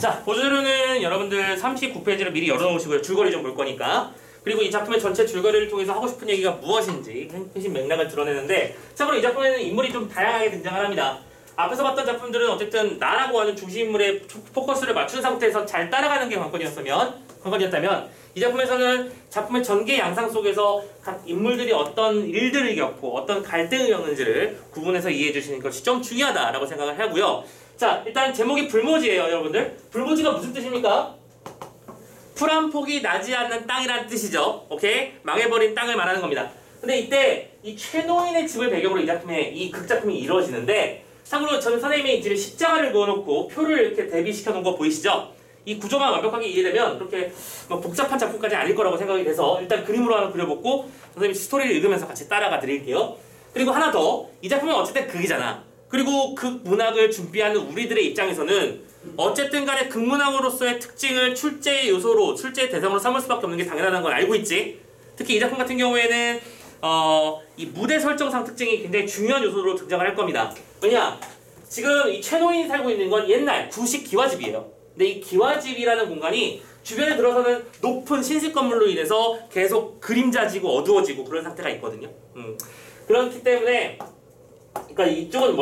자, 보조자료는 여러분들 39페이지를 미리 열어놓으시고요. 줄거리 좀 볼 거니까. 그리고 이 작품의 전체 줄거리를 통해서 하고 싶은 얘기가 무엇인지 핵심 맥락을 드러내는데, 참고로 이 작품에는 인물이 좀 다양하게 등장을 합니다. 앞에서 봤던 작품들은 어쨌든 나라고 하는 중심인물의 포커스를 맞춘 상태에서 잘 따라가는 게 관건이었다면 이 작품에서는 작품의 전개 양상 속에서 각 인물들이 어떤 일들을 겪고 어떤 갈등을 겪는지를 구분해서 이해해 주시는 것이 좀 중요하다라고 생각을 하고요. 자, 일단 제목이 불모지예요, 여러분들. 불모지가 무슨 뜻입니까? 풀 한 폭이 나지 않는 땅이라는 뜻이죠. 오케이? 망해버린 땅을 말하는 겁니다. 근데 이때 이 최노인의 집을 배경으로 이 작품의 이 극작품이 이루어지는데, 참고로 저는 선생님이 이제 십자가를 그어놓고 표를 이렇게 대비시켜 놓은 거 보이시죠? 이 구조만 완벽하게 이해되면 그렇게 막 복잡한 작품까지 아닐 거라고 생각이 돼서 일단 그림으로 하나 그려보고 선생님이 스토리를 읽으면서 같이 따라가 드릴게요. 그리고 하나 더, 이 작품은 어쨌든 극이잖아. 그리고 극 문학을 준비하는 우리들의 입장에서는 어쨌든 간에 극문학으로서의 특징을 출제의 요소로, 출제의 대상으로 삼을 수밖에 없는 게 당연하다는 걸 알고 있지. 특히 이 작품 같은 경우에는 이 무대 설정상 특징이 굉장히 중요한 요소로 등장을 할 겁니다. 왜냐? 지금 이 최노인이 살고 있는 건 옛날 구식 기와집이에요. 근데 이 기와집이라는 공간이 주변에 들어서는 높은 신식 건물로 인해서 계속 그림자지고 어두워지고 그런 상태가 있거든요. 그렇기 때문에, 그러니까 이쪽은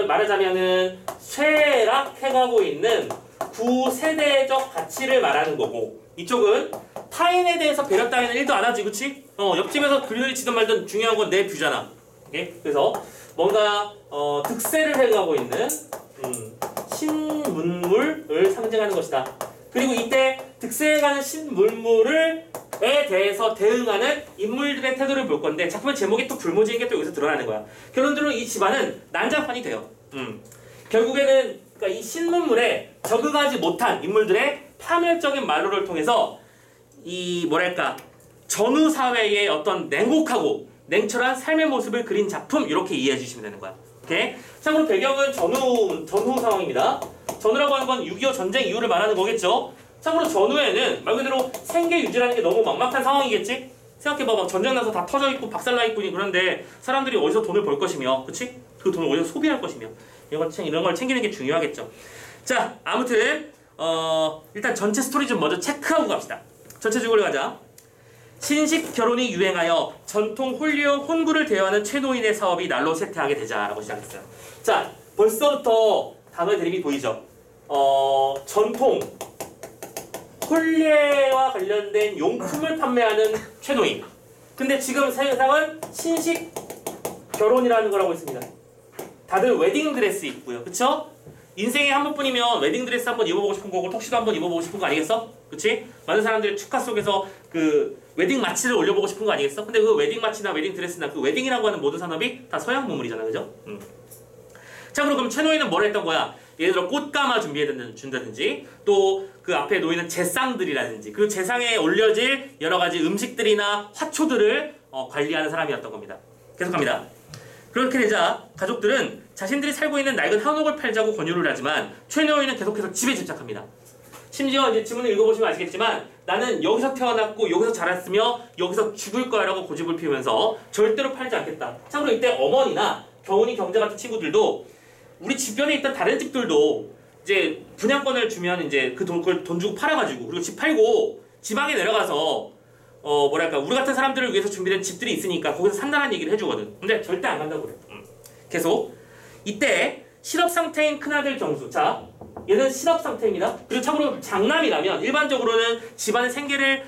말하자면은 쇠락해가고 있는 구세대적 가치를 말하는 거고, 이쪽은 타인에 대해서 배려 따위는 1도 안 하지, 그치? 옆집에서 그림을 치든 말든 중요한 건 내 뷰잖아. 오케이? 그래서 뭔가 득세를 해가고 있는 신문물을 상징하는 것이다. 그리고 이때 득세해가는 신문물에 대해서 대응하는 인물들의 태도를 볼 건데, 작품의 제목이 또 불모지인 게 또 여기서 드러나는 거야. 결론적으로 이 집안은 난장판이 돼요. 결국에는 그러니까 이 신문물에 적응하지 못한 인물들의 파멸적인 말로를 통해서 이 뭐랄까 전후 사회의 어떤 냉혹하고 냉철한 삶의 모습을 그린 작품, 이렇게 이해해 주시면 되는 거야. 오케이? 참고로 배경은 전후 상황입니다. 전후라고 하는 건 6.25 전쟁 이후를 말하는 거겠죠. 참고로 전후에는 말 그대로 생계 유지라는 게 너무 막막한 상황이겠지? 생각해봐. 전쟁 나서 다 터져 있고 박살나 있고, 그런데 사람들이 어디서 돈을 벌 것이며, 그치? 그 돈을 어디서 소비할 것이며, 이런 걸 챙기는 게 중요하겠죠. 자, 아무튼 일단 전체 스토리 좀 먼저 체크하고 갑시다. 전체 줄거리 가자. 신식 결혼이 유행하여 전통 홀리형 혼구를 대여하는 최노인의 사업이 날로 쇠퇴하게 되자라고 시작했어요. 자, 벌써부터 단어의 대립이 보이죠? 전통 홀례와 관련된 용품을 판매하는 최노인. 근데 지금 세상은 신식 결혼이라는 걸 하고 있습니다. 다들 웨딩드레스 입고요. 그쵸? 인생에 한 번뿐이면 웨딩드레스 한번 입어보고 싶은 거고 턱시도 한번 입어보고 싶은 거 아니겠어? 그치? 많은 사람들의 축하 속에서 그 웨딩 마치를 올려보고 싶은 거 아니겠어? 근데 그 웨딩 마치나 웨딩 드레스나 그 웨딩이라고 하는 모든 산업이 다 서양 문물이잖아. 그죠? 자, 그럼 최노인은 뭘 했던 거야? 예를 들어 꽃가마 준다든지, 또 그 앞에 놓이는 제상들이라든지, 그 제상에 올려질 여러 가지 음식들이나 화초들을 관리하는 사람이었던 겁니다. 계속합니다. 그렇게 되자 가족들은 자신들이 살고 있는 낡은 한옥을 팔자고 권유를 하지만 최노인은 계속해서 집에 집착합니다. 심지어 이제 지문을 읽어보시면 아시겠지만, 나는 여기서 태어났고 여기서 자랐으며 여기서 죽을 거야 라고 고집을 피우면서 절대로 팔지 않겠다. 참고로 이때 어머니나 경훈이 경자 같은 친구들도 우리 주변에 있던 다른 집들도 이제 분양권을 주면 이제 그걸 돈 주고 팔아가지고, 그리고 집 팔고 지방에 내려가서 뭐랄까 우리 같은 사람들을 위해서 준비된 집들이 있으니까 거기서 산다는 얘기를 해주거든. 근데 절대 안 간다고 그래. 계속 이때 실업 상태인 큰아들 경수. 자, 얘는 실업 상태입니다. 그리고 참고로 장남이라면 일반적으로는 집안의 생계를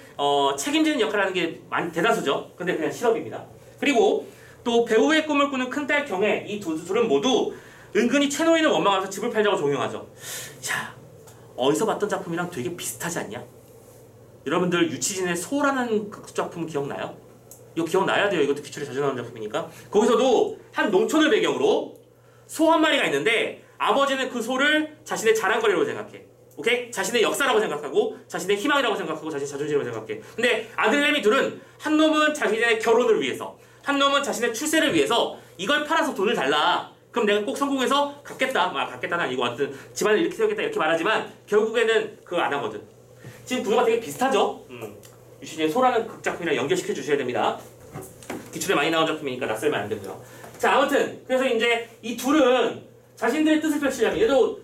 책임지는 역할을 하는 게 대다수죠. 근데 그냥 실업입니다. 그리고 또 배우의 꿈을 꾸는 큰딸 경혜, 이 둘은 모두 은근히 최노인을 원망하면서 집을 팔자고 종용하죠. 자, 어디서 봤던 작품이랑 되게 비슷하지 않냐? 여러분들 유치진의 소라는 작품 기억나요? 이거 기억나야 돼요. 이것도 기출에 자주 나오는 작품이니까. 거기서도 한 농촌을 배경으로 소 한 마리가 있는데, 아버지는 그 소를 자신의 자랑거리라고 생각해. 오케이? 자신의 역사라고 생각하고, 자신의 희망이라고 생각하고, 자신의 자존심이라고 생각해. 근데 아들내미 둘은, 한 놈은 자신의 결혼을 위해서, 한 놈은 자신의 출세를 위해서 이걸 팔아서 돈을 달라. 그럼 내가 꼭 성공해서 갚겠다. 갚겠다는 아니고 하여튼 집안을 이렇게 세우겠다 이렇게 말하지만 결국에는 그거 안 하거든. 지금 구조가 되게 비슷하죠? 유시진의 소라는 극작품이랑 연결시켜 주셔야 됩니다. 기출에 많이 나온 작품이니까 낯설면 안 되고요. 자, 아무튼 그래서 이제 이 둘은 자신들의 뜻을 펼치려면, 얘도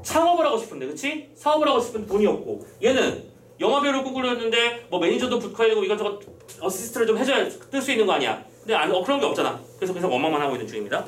창업을 하고 싶은데, 그치? 사업을 하고 싶은데 돈이 없고, 얘는 영화배우를 꿈꾸려는데 뭐 매니저도 붙어야 되고 이것저것 어시스트를 좀 해줘야 뜰 수 있는 거 아니야. 근데 그런 게 없잖아. 그래서 계속 원망만 하고 있는 중입니다.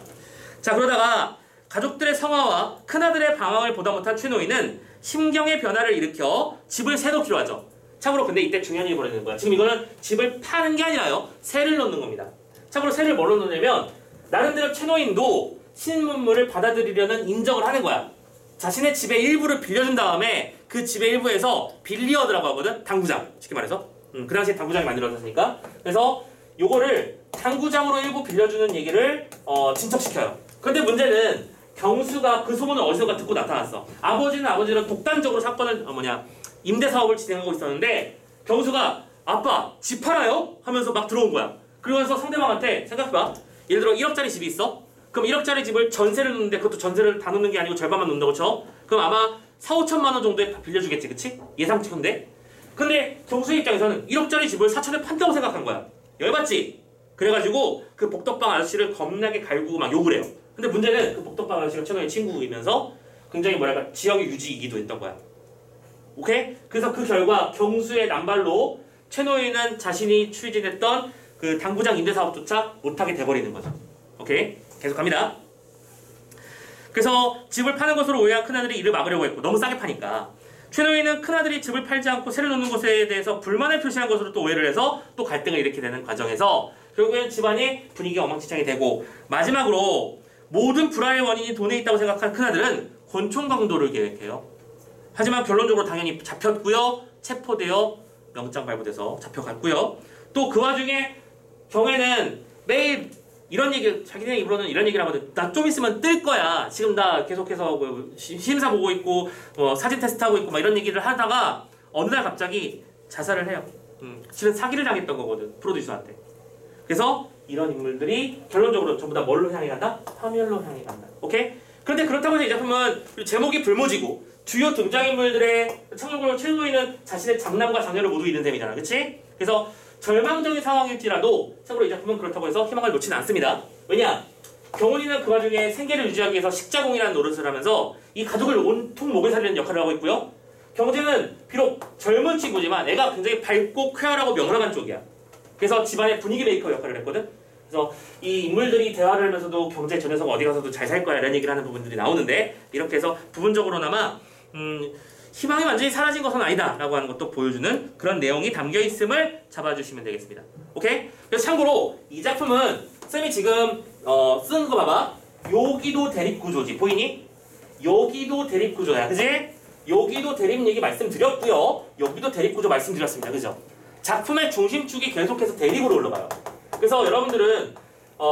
자, 그러다가 가족들의 성화와 큰아들의 방황을 보다 못한 최노인은 심경의 변화를 일으켜 집을 새 놓기로 하죠. 참고로 근데 이때 중요한 일이 벌어지는 거야. 지금 이거는 집을 파는 게 아니라요, 세를 넣는 겁니다. 참고로 세를 뭐로 넣냐면 나름대로 최노인도 신문물을 받아들이려는 인정을 하는 거야. 자신의 집의 일부를 빌려준 다음에 그 집의 일부에서 빌리어드라고 하거든. 당구장, 쉽게 말해서. 그 당시에 당구장이 만들어졌으니까. 그래서 요거를 당구장으로 일부 빌려주는 얘기를 진척시켜요. 근데 문제는 경수가 그 소문을 어디선가 듣고 나타났어. 아버지는 독단적으로 사건을 임대 사업을 진행하고 있었는데 경수가 아빠 집 팔아요? 하면서 막 들어온 거야. 그러면서 상대방한테 생각해봐. 예를 들어 1억짜리 집이 있어? 그럼 1억짜리 집을 전세를 놓는데 그것도 전세를 다 놓는 게 아니고 절반만 놓는다고 쳐? 그럼 아마 4,5천만 원 정도에 빌려주겠지, 그치? 예상치인데. 근데 경수의 입장에서는 1억짜리 집을 4천에 판다고 생각한 거야. 열받지? 그래가지고 그 복덕방 아저씨를 겁나게 갈구고 막 욕을 해요. 근데 문제는 그 복덕방 아저씨가 최노의 친구이면서 굉장히 지역의 유지이기도 했던 거야. 오케이? 그래서 그 결과 경수의 남발로 최노인은 자신이 추진했던 그 당구장 임대 사업조차 못하게 돼버리는 거죠. 오케이? 계속 갑니다. 그래서 집을 파는 것으로 오해한 큰아들이 이를 막으려고 했고 너무 싸게 파니까 최노인은 큰아들이 집을 팔지 않고 세를 놓는 것에 대해서 불만을 표시한 것으로 또 오해를 해서 또 갈등을 일으키게 되는 과정에서 결국엔 집안이 분위기가 엉망진창이 되고 마지막으로 모든 불화의 원인이 돈에 있다고 생각한 큰아들은 권총 강도를 계획해요. 하지만 결론적으로 당연히 잡혔고요. 체포되어 영장 발부돼서 잡혀갔고요. 또 그 와중에 경애는 매일 이런 얘기, 자기네 입으로는 이런 얘기를 하거든. 나 좀 있으면 뜰 거야. 지금 나 계속해서 심사 보고 있고 사진 테스트하고 있고 막 이런 얘기를 하다가 어느 날 갑자기 자살을 해요. 실은 사기를 당했던 거거든, 프로듀서한테. 그래서 이런 인물들이 결론적으로 전부 다 뭘로 향해 간다? 파멸로 향해 간다. 오케이? 그런데 그렇다고 해서 이 작품은 제목이 불모지고 주요 등장인물들의 참고로 최노인은 자신의 장남과 장녀를 모두 잃은 셈이잖아. 그치? 그래서 절망적인 상황일지라도 참고로 이 작품은 그렇다고 해서 희망을 놓지는 않습니다. 왜냐? 경훈이는 그 와중에 생계를 유지하기 위해서 식자공이라는 노릇을 하면서 이 가족을 온통 목을 살리는 역할을 하고 있고요. 경재는 비록 젊은 친구지만 애가 굉장히 밝고 쾌활하고 명랑한 쪽이야. 그래서 집안의 분위기 메이커 역할을 했거든. 그래서 이 인물들이 대화를 하면서도 경재 저 녀석 어디 가서도 잘 살 거야 이런 얘기를 하는 부분들이 나오는데 이렇게 해서 부분적으로나마 희망이 완전히 사라진 것은 아니다 라고 하는 것도 보여주는 그런 내용이 담겨 있음을 잡아주시면 되겠습니다. 오케이? 그래서 참고로 이 작품은 쌤이 지금 쓴 거 봐봐. 여기도 대립구조지. 보이니? 여기도 대립구조야. 그지? 여기도 대립 얘기 말씀드렸고요. 여기도 대립구조 말씀드렸습니다. 그죠? 작품의 중심축이 계속해서 대립으로 올라가요. 그래서 여러분들은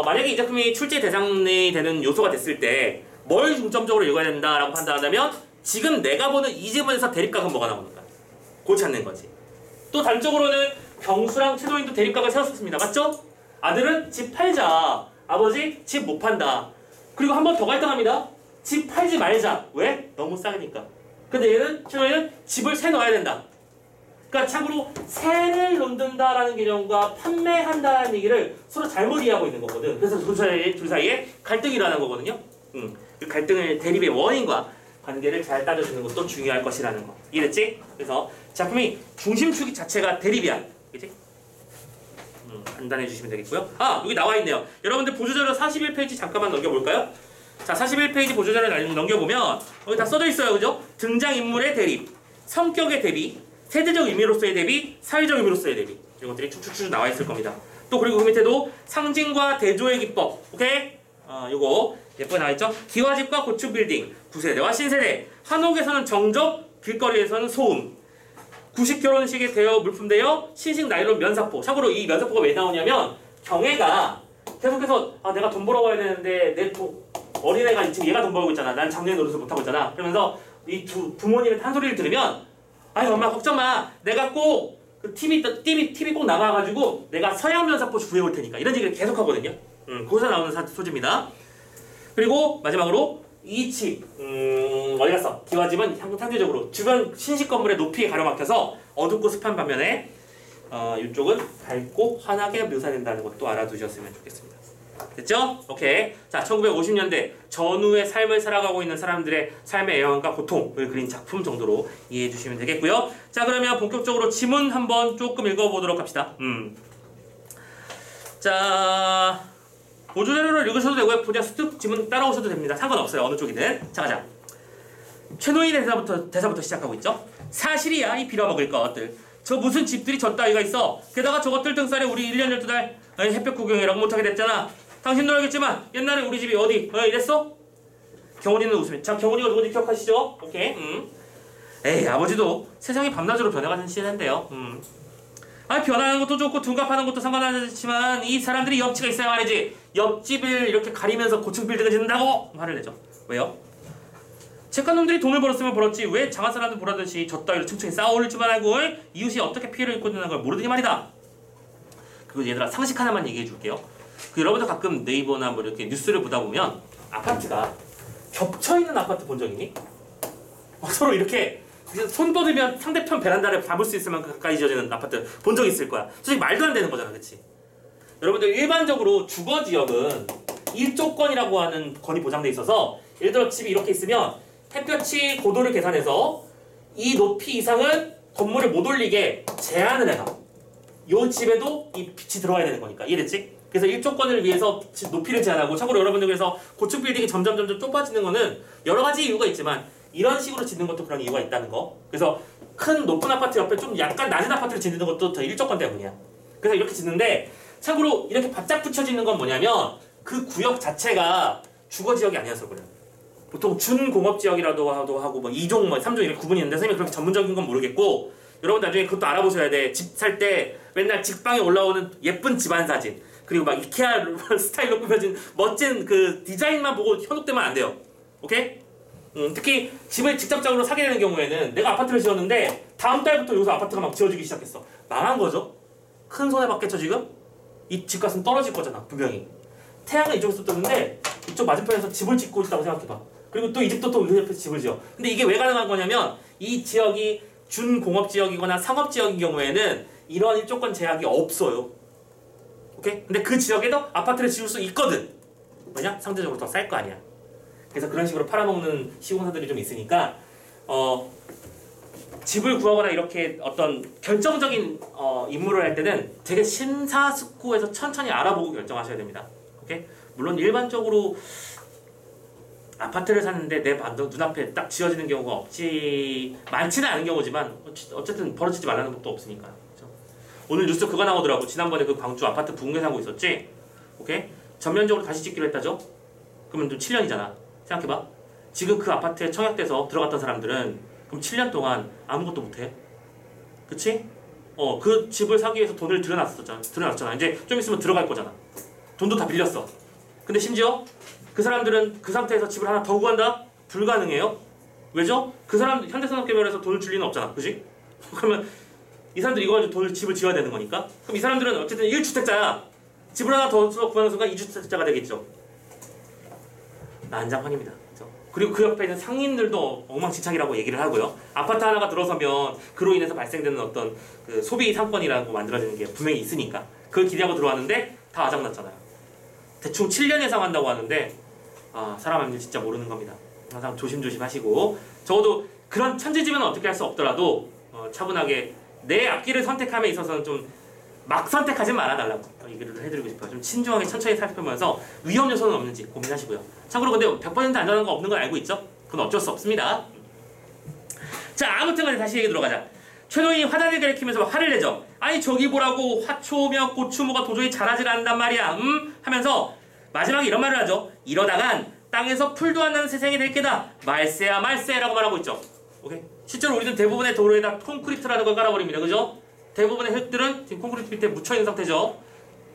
만약에 이 작품이 출제 대상이 되는 요소가 됐을 때 뭘 중점적으로 읽어야 된다라고 판단한다면 지금 내가 보는 이 지문에서 대립각은 뭐가 나오는가? 그거 찾는 거지. 또 단적으로는 경수랑 최노인도 대립각을 세웠습니다. 맞죠? 아들은 집 팔자. 아버지 집 못 판다. 그리고 한 번 더 갈등합니다. 집 팔지 말자. 왜? 너무 싸니까. 근데 얘는 최노인은 집을 새 넣어야 된다. 그러니까 참고로 세를 놓는다라는 개념과 판매한다라는 얘기를 서로 잘못 이해하고 있는 거거든. 그래서 둘 사이에 갈등이 일어나는 거거든요. 그 갈등의 대립의 원인과 관계를 잘 따져주는 것도 중요할 것이라는 거. 이해됐지? 그래서 작품이 중심축 자체가 대립이야. 그치? 판단해 주시면 되겠고요. 아! 여기 나와 있네요. 여러분들 보조자료 41페이지 잠깐만 넘겨볼까요? 자, 41페이지 보조자료 넘겨보면 여기 다 써져 있어요. 그죠? 등장인물의 대립, 성격의 대비, 세대적 의미로서의 대비, 사회적 의미로서의 대비. 이런 것들이 쭉쭉쭉 나와 있을 겁니다. 또 그리고 그 밑에도 상징과 대조의 기법. 오케이? 요거 예쁘게 나와있죠? 기와집과 고층 빌딩, 구세대와 신세대, 한옥에서는 정적, 길거리에서는 소음, 구식 결혼식에 대여 물품대여, 신식 나일론 면사포. 참고로 이 면사포가 왜 나오냐면 경애가 계속해서 내가 돈 벌어와야 되는데 내 어린애가 지금 얘가 돈 벌고 있잖아. 난 장래 노릇을 못하고 있잖아. 그러면서 이 부모님의 탄소리를 들으면 아유 엄마 걱정 마. 내가 꼭 그 TV 꼭 나가가지고 내가 서양 면사포 구해올 테니까 이런 얘기를 계속 하거든요. 거기서 나오는 소재입니다. 그리고 마지막으로 이 집 어디 갔어? 기와집은 상대적으로 주변 신식 건물의 높이에 가로막혀서 어둡고 습한 반면에 이쪽은 밝고 환하게 묘사된다는 것도 알아두셨으면 좋겠습니다. 됐죠? 오케이. 자, 1950년대 전후의 삶을 살아가고 있는 사람들의 삶의 애환과 고통을 그린 작품 정도로 이해해 주시면 되겠고요. 자, 그러면 본격적으로 지문 한번 조금 읽어보도록 합시다. 자, 보조자료를 읽으셔도 되고요. 그냥 습득 지문 따라오셔도 됩니다. 상관없어요. 어느 쪽이든. 자, 가자. 최노인 대사부터 시작하고 있죠. 사실이야, 이 빌어먹을 것들. 저 무슨 집들이 저 따위가 있어. 게다가 저것들 등살에 우리 1년 12달 햇볕 구경이라고 못하게 됐잖아. 당신도 알겠지만 옛날에 우리 집이 어디 이랬어? 경훈이는 웃으면 자, 경훈이가 누군지 기억하시죠? 오케이. 에이, 아버지도 세상이 밤낮으로 변해가는 시대인데요. 변하는 것도 좋고 둔갑하는 것도 상관하지만 이 사람들이 염치가 있어야 말이지. 옆집을 이렇게 가리면서 고층 빌딩을 짓는다고 화를 내죠. 왜요? 책가놈들이 돈을 벌었으면 벌었지 왜 장한 사람들 보라듯이 저 따위로 층층이 쌓아올릴 줄만 알고 이웃이 어떻게 피해를 입고 있는 걸 모르더니 말이다. 그리고 얘들아, 상식 하나만 얘기해 줄게요. 여러분들 가끔 네이버나 뭐 이렇게 뉴스를 보다 보면 아파트가 겹쳐있는 아파트 본 적 있니? 서로 이렇게 손 뻗으면 상대편 베란다를 잡을 수 있을 만큼 가까이 지어지는 아파트 본 적 있을 거야. 솔직히 말도 안 되는 거잖아, 그치? 여러분들 일반적으로 주거지역은 일조권이라고 하는 권이 보장돼 있어서 예를 들어 집이 이렇게 있으면 햇볕이 고도를 계산해서 이 높이 이상은 건물을 못 올리게 제한을 해놔. 요 집에도 이 빛이 들어와야 되는 거니까. 이해됐지? 그래서 일조권을 위해서 높이를 제한하고, 참고로 여러분들 그래서 고층 빌딩이 점점 좁아지는 거는 여러 가지 이유가 있지만 이런 식으로 짓는 것도 그런 이유가 있다는 거. 그래서 큰 높은 아파트 옆에 좀 약간 낮은 아파트를 짓는 것도 저 일조권 때문이야. 그래서 이렇게 짓는데, 참고로 이렇게 바짝 붙여지는 건 뭐냐면 그 구역 자체가 주거지역이 아니어서 그래요. 보통 준공업지역이라도 하고 뭐 2종, 뭐 3종 이렇게 구분이 있는데 선생님이 그렇게 전문적인 건 모르겠고, 여러분 나중에 그것도 알아보셔야 돼. 집 살 때 맨날 직방에 올라오는 예쁜 집안 사진, 그리고 막 이케아 스타일로 꾸며진 멋진 그 디자인만 보고 현혹되면 안 돼요. 오케이? 특히 집을 직접적으로 사게 되는 경우에는 내가 아파트를 지었는데 다음 달부터 여기서 아파트가 막 지어지기 시작했어. 망한 거죠? 큰 손해 받겠죠 지금? 이 집값은 떨어질 거잖아, 분명히. 태양은 이쪽에서 뜨는데 이쪽 맞은편에서 집을 짓고 있다고 생각해봐. 그리고 또 이 집도 또 그 옆에서 집을 지어. 근데 이게 왜 가능한 거냐면 이 지역이 준공업지역이거나 상업지역인 경우에는 이런 일조권 제약이 없어요. 오케이? 근데 그 지역에도 아파트를 지을 수 있거든. 왜냐? 상대적으로 더 쌀 거 아니야. 그래서 그런 식으로 팔아먹는 시공사들이 좀 있으니까 집을 구하거나 이렇게 어떤 결정적인 임무를 할 때는 되게 심사숙고해서 천천히 알아보고 결정하셔야 됩니다. 오케이? 물론 일반적으로 아파트를 샀는데 내 눈앞에 딱 지어지는 경우가 많지는 않은 경우지만 어쨌든 벌어지지 말라는 것도 없으니까. 그렇죠? 오늘 뉴스 그거 나오더라고. 지난번에 그 광주 아파트 붕괴 사고 있었지? 오케이? 전면적으로 다시 짓기로 했다죠? 그러면 좀 7년이잖아. 생각해봐. 지금 그 아파트에 청약돼서 들어갔던 사람들은 그럼 7년 동안 아무것도 못해. 그치? 그 집을 사기 위해서 돈을 들여놨잖아. 이제 좀 있으면 들어갈 거잖아. 돈도 다 빌렸어. 근데 심지어 그 사람들은 그 상태에서 집을 하나 더 구한다? 불가능해요. 왜죠? 그 사람 현대산업개발에서 돈을 줄 리는 없잖아. 그치? 그러면 이 사람들이 이거 가지고 집을 지어야 되는 거니까. 그럼 이 사람들은 어쨌든 1주택자야. 집을 하나 더 구하는 순간 2주택자가 되겠죠. 난장판입니다. 그렇죠? 그리고 그 옆에 있는 상인들도 엉망진창이라고 얘기를 하고요. 아파트 하나가 들어서면 그로 인해서 발생되는 어떤 그 소비 상권이라는 거 만들어지는 게 분명히 있으니까 그걸 기대하고 들어왔는데 다 아작났잖아요. 대충 7년 예상 한다고 하는데 사람 마음을 진짜 모르는 겁니다. 항상 조심조심 하시고, 적어도 그런 천지지변은 어떻게 할 수 없더라도 차분하게 내 앞길을 선택함에 있어서는 좀 막 선택하지 말아달라고 얘기를 해드리고 싶어요. 좀 신중하게 천천히 살펴보면서 위험 요소는 없는지 고민하시고요. 참고로 근데 100% 안전한 거 없는 건 알고 있죠? 그건 어쩔 수 없습니다. 자, 아무튼 간에 다시 얘기 들어가자. 최노인이 화단을 가리키면서 막 화를 내죠. 아니 저기 보라고 화초며 고추모가 도저히 자라질 않는단 말이야. 하면서 마지막에 이런 말을 하죠. 이러다간 땅에서 풀도 안 나는 세상이 될 게다. 말세야 말세라고 말하고 있죠. 오케이? 실제로 우리는 대부분의 도로에다 콘크리트라는 걸 깔아버립니다. 그죠? 대부분의 흙들은 지금 콘크리트 밑에 묻혀있는 상태죠.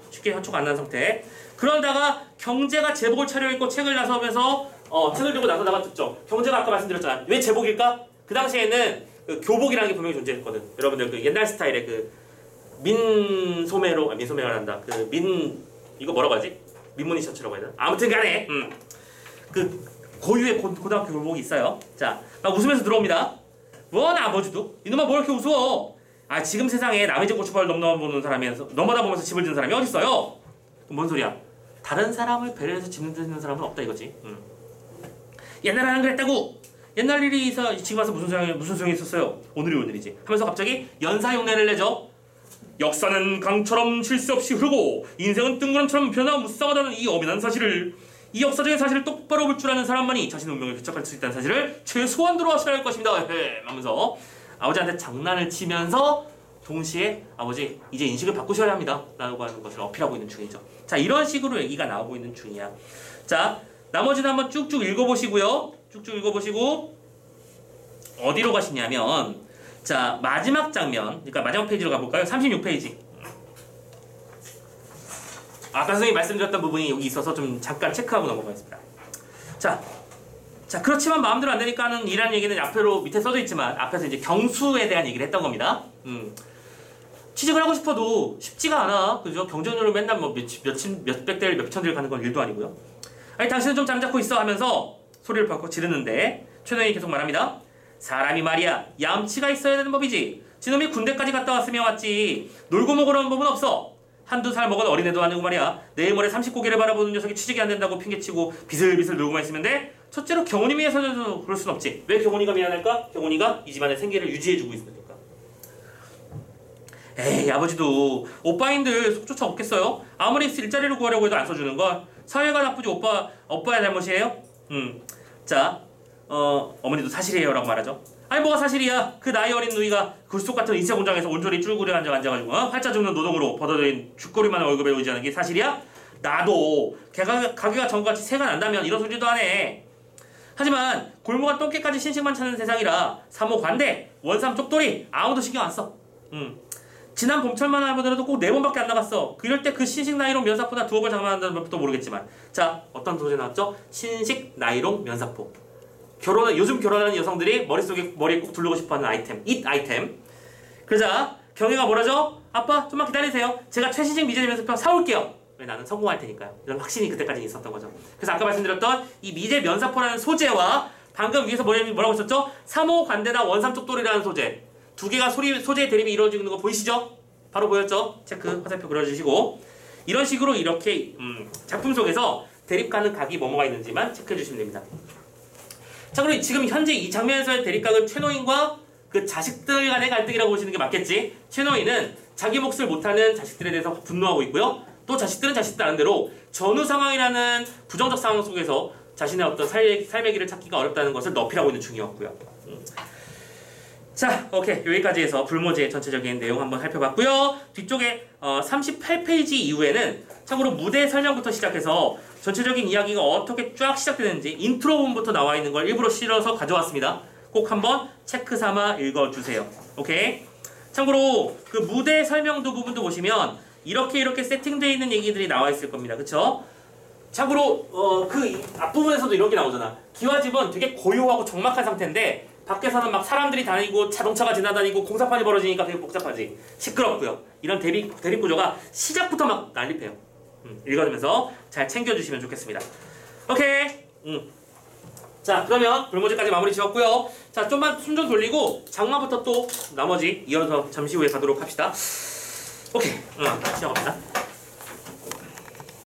쉽게 화초가 안 나는 상태. 그러다가 경제가 제복을 차려입고 책을 나서면서 책을 들고 나서다가 듣죠. 경제가 아까 말씀드렸잖아. 왜 제복일까? 그 당시에는 그 교복이라는 게 분명히 존재했거든. 여러분들 그 옛날 스타일의 그 민소매가 난다. 이거 뭐라고 하지? 민무늬 셔츠라고 해야 되나? 아무튼 간에 그 고유의 고등학교 교복이 있어요. 자, 막 웃으면서 들어옵니다. 나 아버지도 이놈아 뭐 이렇게 웃어? 지금 세상에 남의 집 고추발을 넘어다 보면서 집을 짓는 사람이 어딨어요? 뭔 소리야? 다른 사람을 배려해서 짓는 사람은 없다 이거지. 옛날에 안 그랬다고. 옛날 일이 있어 지금 와서 무슨 소용이 있었어요. 오늘이 오늘이지. 하면서 갑자기 연사용례를 내죠. 역사는 강처럼 쉴 새 없이 흐르고 인생은 뜬구름처럼 변화무쌍하다는 이 엄연한 사실을, 이 역사적인 사실을 똑바로 볼 줄 아는 사람만이 자신의 운명을 개척할 수 있다는 사실을 최소한도로 아셔야 할 것입니다. 하면서 아버지한테 장난을 치면서 동시에 아버지 이제 인식을 바꾸셔야 합니다 라고 하는 것을 어필하고 있는 중이죠. 자, 이런 식으로 얘기가 나오고 있는 중이야. 자, 나머지는 한번 쭉쭉 읽어보시고요. 쭉쭉 읽어보시고 어디로 가시냐면, 자, 마지막 장면, 그러니까 마지막 페이지로 가볼까요? 36페이지. 아까 선생님이 말씀드렸던 부분이 여기 있어서 좀 잠깐 체크하고 넘어가겠습니다. 자, 그렇지만 마음대로 안 되니까 하는 이란 얘기는 앞으로 밑에 써져 있지만 앞에서 이제 경수에 대한 얘기를 했던 겁니다. 취직을 하고 싶어도 쉽지가 않아. 그죠? 경쟁률을 맨날 뭐 몇백 대를 몇천 대를 가는 건 일도 아니고요. 아니, 당신은 좀 잠자코 있어 하면서 소리를 밟고 지르는데 최노인이 계속 말합니다. 사람이 말이야 얌치가 있어야 되는 법이지. 지놈이 군대까지 갔다 왔으면 왔지. 놀고 먹으라는 법은 없어. 한두 살 먹은 어린애도 아니고 말이야. 내일 모레 30고개를 바라보는 녀석이 취직이 안 된다고 핑계치고 비슬비슬 놀고만 있으면 돼? 첫째로 경훈이 위해서는 그럴 순 없지. 왜 경훈이가 미안할까? 경훈이가 이 집안의 생계를 유지해주고 있으니까. 에이, 아버지도 오빠인들 속조차 없겠어요? 아무리 일자리를 구하려고 해도 안 써주는 걸. 사회가 나쁘지 오빠의 잘못이에요? 자, 어머니도 사실이에요 라고 말하죠. 아니, 뭐가 사실이야. 그 나이 어린 누이가 굴속 같은 인쇄 공장에서 온전히 쭈그려 앉아가지고 활자 죽는 노동으로 벌어들인 죽거리만한 월급에 의지하는 게 사실이야? 나도 가게가 전같이 새가 난다면 이런 소리도 안 해. 하지만 골목한 똥개까지 신식만 찾는 세상이라 사모 관대, 원삼 쪽돌이 아무도 신경 안 써. 지난 봄철만 하더라도 꼭 4번밖에 안 나갔어. 그럴 때 그 신식 나이롱 면사포나 두어 번 장만한다는 것도 모르겠지만, 자, 어떤 소재 나왔죠? 신식 나이롱 면사포. 요즘 결혼하는 여성들이 머리에 꼭 두르고 싶어하는 아이템, 잇 아이템. 그러자 경혜가 뭐라죠? 아빠 좀만 기다리세요. 제가 최신식 미제 면사포 사올게요. 왜? 나는 성공할 테니까요. 이런 확신이 그때까지 있었던 거죠. 그래서 아까 말씀드렸던 이 미제 면사포라는 소재와 방금 위에서 뭐라고 했었죠? 3호 관대나 원삼 쪽돌이라는 소재, 두 개가 소재의 대립이 이루어지는 거 보이시죠? 바로 보였죠? 체크, 화살표 그려주시고, 이런 식으로 이렇게 작품 속에서 대립가는 각이 뭐뭐가 있는지만 체크해 주시면 됩니다. 자, 그리고 지금 현재 이 장면에서의 대립각은 최노인과 그 자식들 간의 갈등이라고 보시는 게 맞겠지? 최노인은 자기 몫을 못하는 자식들에 대해서 분노하고 있고요. 또 자식들은 자식들 나름대로 전후 상황이라는 부정적 상황 속에서 자신의 어떤 삶의 길을 찾기가 어렵다는 것을 어필하고 있는 중이었고요. 자, 오케이. 여기까지 해서 불모제의 전체적인 내용 한번 살펴봤고요. 뒤쪽에 38페이지 이후에는 참고로 무대 설명부터 시작해서 전체적인 이야기가 어떻게 쫙 시작되는지 인트로 부분부터 나와 있는 걸 일부러 실어서 가져왔습니다. 꼭 한번 체크 삼아 읽어주세요. 오케이? 참고로 그 무대 설명도 부분도 보시면 이렇게 세팅되어 있는 얘기들이 나와 있을 겁니다. 그쵸? 참고로 그 앞부분에서도 이렇게 나오잖아. 기와집은 되게 고요하고 적막한 상태인데 밖에서는 막 사람들이 다니고 자동차가 지나다니고 공사판이 벌어지니까 되게 복잡하지. 시끄럽고요. 이런 대립 구조가 시작부터 막 난립해요. 읽어주면서 잘 챙겨주시면 좋겠습니다. 오케이. 자, 그러면 불모지까지 마무리 지었고요. 자, 좀만 숨 좀 돌리고 장마부터 또 나머지 이어서 잠시 후에 가도록 합시다. 오케이. 시작합니다.